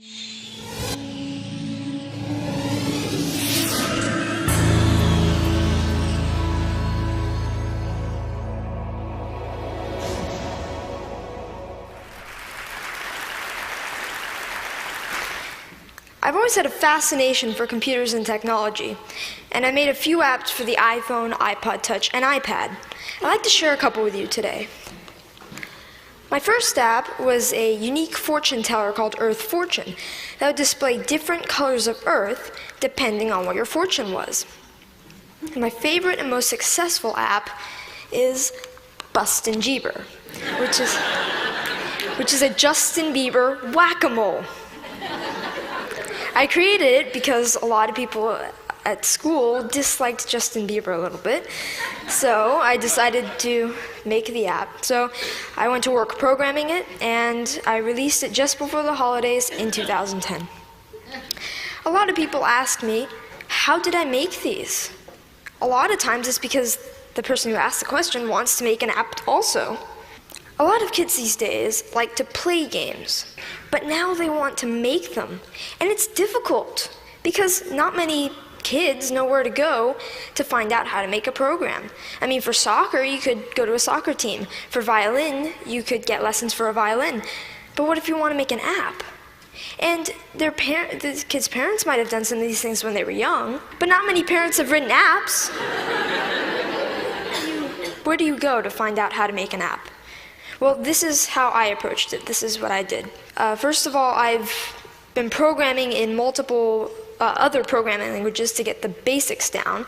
I've always had a fascination for computers and technology, and I made a few apps for the iPhone, iPod Touch, and iPad. I'd like to share a couple with you today. My first app was a unique fortune teller called Earth Fortune that would display different colors of Earth depending on what your fortune was. And my favorite and most successful app is Bustin' Jeeber, which is a Justin Bieber whack-a-mole. I created it because a lot of people at school disliked Justin Bieber a little bit, so I decided to make the app. So I went to work programming it, and I released it just before the holidays in 2010. A lot of people ask me, how did I make these? A lot of times it's because the person who asked the question wants to make an app also. A lot of kids these days like to play games, but now they want to make them. And it's difficult because not many kids know where to go to find out how to make a program. I mean, for soccer, you could go to a soccer team. For violin, you could get lessons for a violin. But what if you want to make an app? And the kids' parents might have done some of these things when they were young, but not many parents have written apps. Where do you go to find out how to make an app? Well, this is how I approached it. This is what I did. First of all, I've been programming in multiple other programming languages to get the basics down,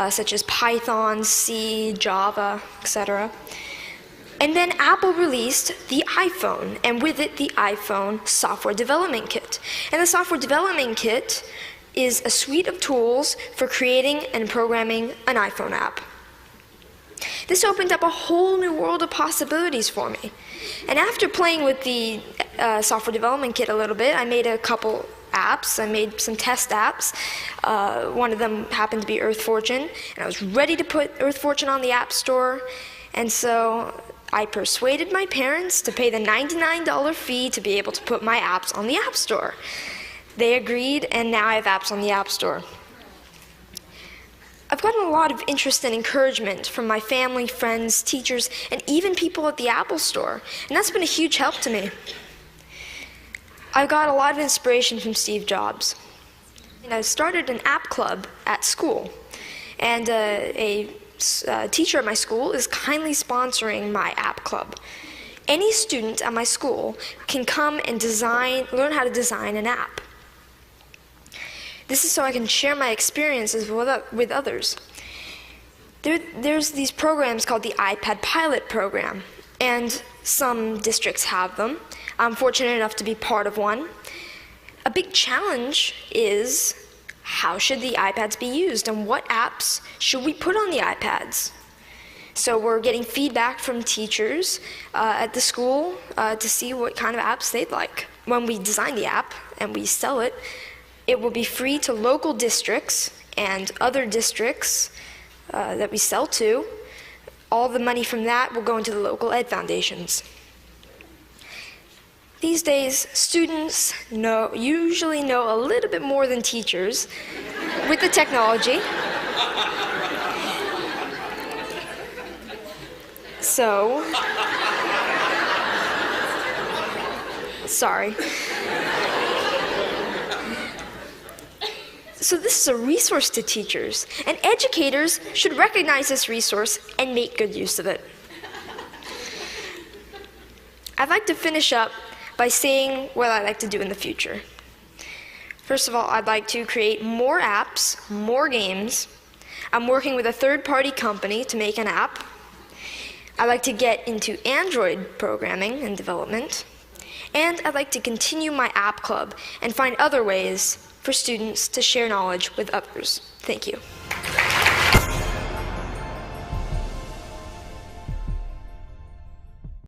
such as Python, C, Java, etc. And then Apple released the iPhone, and with it, the iPhone Software Development Kit. And the Software Development Kit is a suite of tools for creating and programming an iPhone app. This opened up a whole new world of possibilities for me. And after playing with the Software Development Kit a little bit, I made a couple apps. I made some test apps. One of them happened to be Earth Fortune, and I was ready to put Earth Fortune on the App Store. And so I persuaded my parents to pay the $99 fee to be able to put my apps on the App Store. They agreed, and now I have apps on the App Store. I've gotten a lot of interest and encouragement from my family, friends, teachers, and even people at the Apple Store, and that's been a huge help to me. I got a lot of inspiration from Steve Jobs. And I started an app club at school, and a teacher at my school is kindly sponsoring my app club. Any student at my school can come and learn how to design an app. This is so I can share my experiences with others. There's these programs called the iPad Pilot Program, and some districts have them. I'm fortunate enough to be part of one. A big challenge is, how should the iPads be used, and what apps should we put on the iPads? So we're getting feedback from teachers at the school to see what kind of apps they'd like. When we design the app and we sell it, it will be free to local districts and other districts that we sell to. All the money from that will go into the local ed foundations. These days, students usually know a little bit more than teachers with the technology. So, sorry. So this is a resource to teachers, and educators should recognize this resource and make good use of it. I'd like to finish up by saying what I'd like to do in the future. First of all, I'd like to create more apps, more games. I'm working with a third-party company to make an app. I'd like to get into Android programming and development. And I'd like to continue my app club and find other ways for students to share knowledge with others. Thank you.